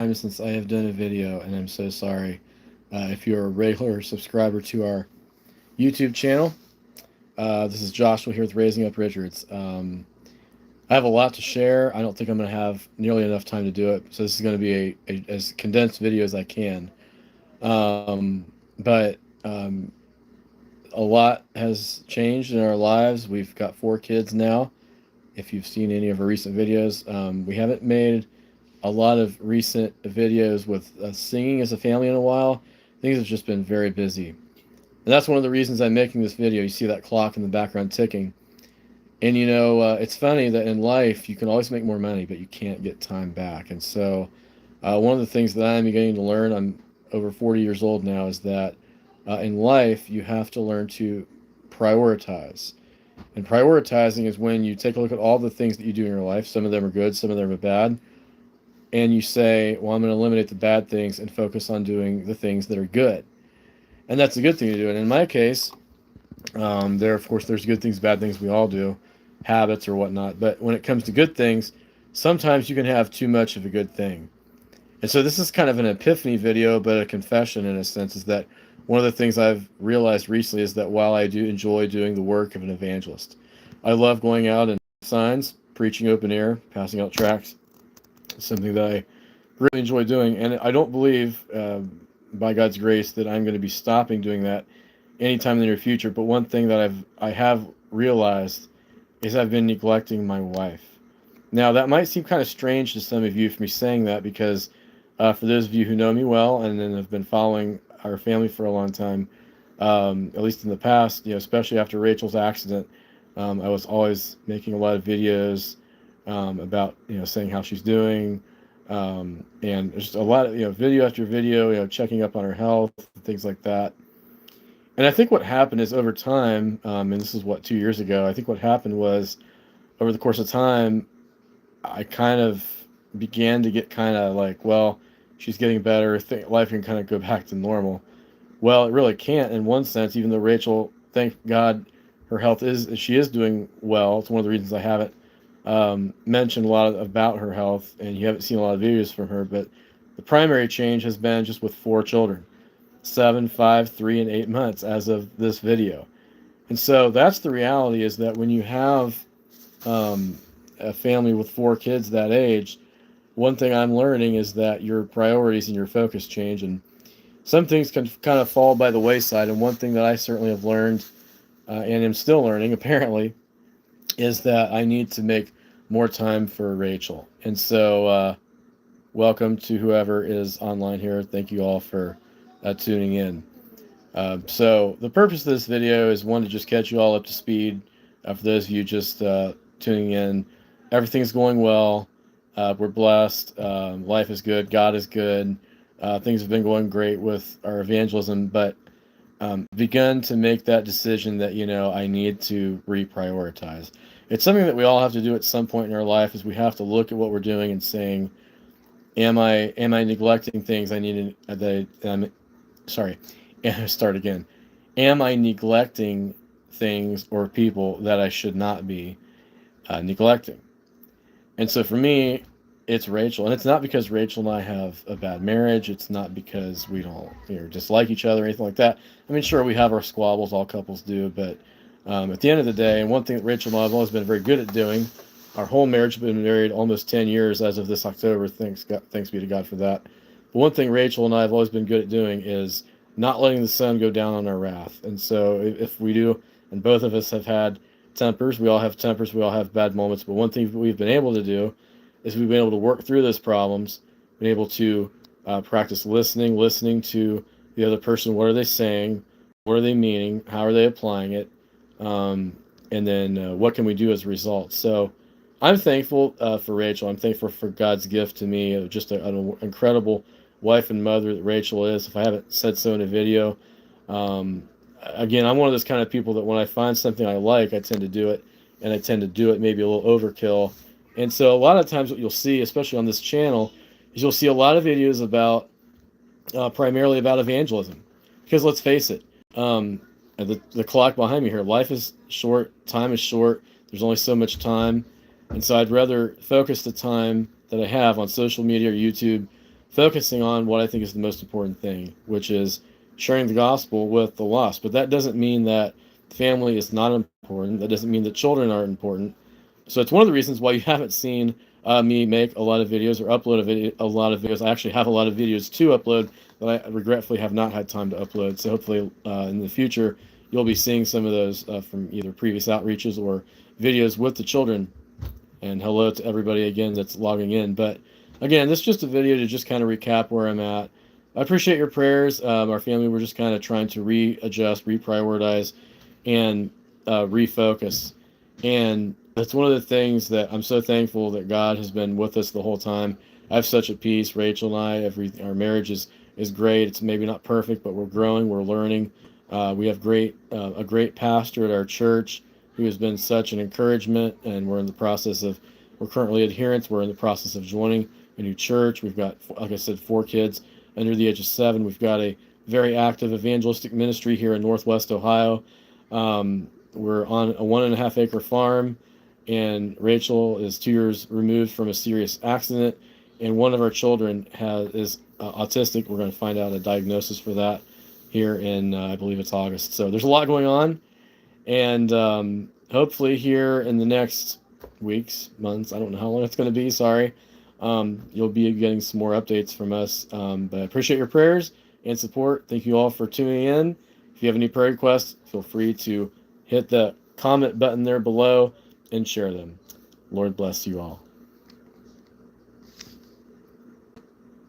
time since I have done a video, and I'm so sorry. If you're a regular subscriber to our YouTube channel, this is Joshua here with Raising Up Richards. I have a lot to share. I don't think I'm going to have nearly enough time to do it, so this is going to be a as condensed video as I can. But a lot has changed in our lives. We've got 4 kids now. If you've seen any of our recent videos, we haven't made a lot of recent videos with singing as a family in a while. Things have just been very busy. And that's one of the reasons I'm making this video. You see that clock in the background ticking. And it's funny that in life you can always make more money, but you can't get time back. And so one of the things that I'm beginning to learn, I'm over 40 years old now, is that in life you have to learn to prioritize. And prioritizing is when you take a look at all the things that you do in your life. Some of them are good, some of them are bad. And you say, well, I'm going to eliminate the bad things and focus on doing the things that are good. And that's a good thing to do. And in my case, of course, there's good things, bad things we all do, habits or whatnot. But when it comes to good things, sometimes you can have too much of a good thing. And so this is kind of an epiphany video, but a confession in a sense, is that one of the things I've realized recently is that while I do enjoy doing the work of an evangelist, I love going out and signs, preaching open air, passing out tracts, something that I really enjoy doing. And I don't believe, by God's grace, that I'm going to be stopping doing that anytime in the near future. But one thing that I have realized is I've been neglecting my wife. Now, that might seem kind of strange to some of you for me saying that, because for those of you who know me well and then have been following our family for a long time, at least in the past, especially after Rachel's accident, I was always making a lot of videos about saying how she's doing, and just a lot of video after video, checking up on her health, things like that. And I think what happened is over time, and this is 2 years ago, I think what happened was over the course of time, I kind of began to get kind of like, well, she's getting better, life can kind of go back to normal. Well, it really can't in one sense, even though Rachel, thank God, her health she is doing well. It's one of the reasons I haven't mentioned a lot about her health, and you haven't seen a lot of videos from her. But the primary change has been just with 4 children, 7, 5, 3, and 8 months as of this video. And so that's the reality, is that when you have a family with 4 kids that age, one thing I'm learning is that your priorities and your focus change, and some things can kind of fall by the wayside. And one thing that I certainly have learned, and am still learning apparently, is that I need to make more time for Rachel. And so welcome to whoever is online here. Thank you all for tuning in. So the purpose of this video is, one, to just catch you all up to speed. For those of you just tuning in, everything's going well. We're blessed. Life is good. God is good. Things have been going great with our evangelism, but begun to make that decision that, I need to reprioritize. It's something that we all have to do at some point in our life, is we have to look at what we're doing and saying, am I neglecting things I need to, sorry, start again. Am I neglecting things or people that I should not be neglecting? And so for me, it's Rachel. And it's not because Rachel and I have a bad marriage. It's not because we don't dislike each other or anything like that. I mean, sure, we have our squabbles, all couples do, but at the end of the day, and one thing that Rachel and I have always been very good at doing, our whole marriage has been married almost 10 years as of this October. Thanks be to God for that. But one thing Rachel and I have always been good at doing is not letting the sun go down on our wrath. And so if we do, and both of us have had tempers, we all have tempers, we all have bad moments, but one thing we've been able to do is we've been able to work through those problems, been able to practice listening to the other person. What are they saying? What are they meaning? How are they applying it? And then what can we do as a result? So I'm thankful for Rachel. I'm thankful for God's gift to me of just an incredible wife and mother that Rachel is. If I haven't said so in a video, again, I'm one of those kind of people that when I find something I like, I tend to do it, and I tend to do it maybe a little overkill. And so a lot of times what you'll see, especially on this channel, is you'll see a lot of videos about, primarily about evangelism. Because let's face it, the clock behind me here, life is short, time is short, there's only so much time. And so I'd rather focus the time that I have on social media or YouTube focusing on what I think is the most important thing, which is sharing the gospel with the lost. But that doesn't mean that family is not important. That doesn't mean that children aren't important. So it's one of the reasons why you haven't seen me make a lot of videos or upload a lot of videos. I actually have a lot of videos to upload that I regretfully have not had time to upload. So hopefully in the future, you'll be seeing some of those from either previous outreaches or videos with the children. And hello to everybody again that's logging in. But again, this is just a video to just kind of recap where I'm at. I appreciate your prayers. Our family, we're just kind of trying to readjust, reprioritize, and refocus. And that's one of the things that I'm so thankful that God has been with us the whole time. I have such a peace. Rachel and I, our marriage is great. It's maybe not perfect, but we're growing, we're learning. We have a great pastor at our church who has been such an encouragement, and we're currently adherents. We're in the process of joining a new church. We've got, like I said, 4 kids under the age of 7. We've got a very active evangelistic ministry here in Northwest Ohio. We're on a 1.5 acre farm, and Rachel is 2 years removed from a serious accident, and one of our children is autistic. We're going to find out a diagnosis for that here in, I believe it's August. So there's a lot going on, and hopefully here in the next weeks, months, I don't know how long it's going to be, sorry, you'll be getting some more updates from us. But I appreciate your prayers and support. Thank you all for tuning in. If you have any prayer requests, feel free to hit the comment button there below and share them. Lord bless you all.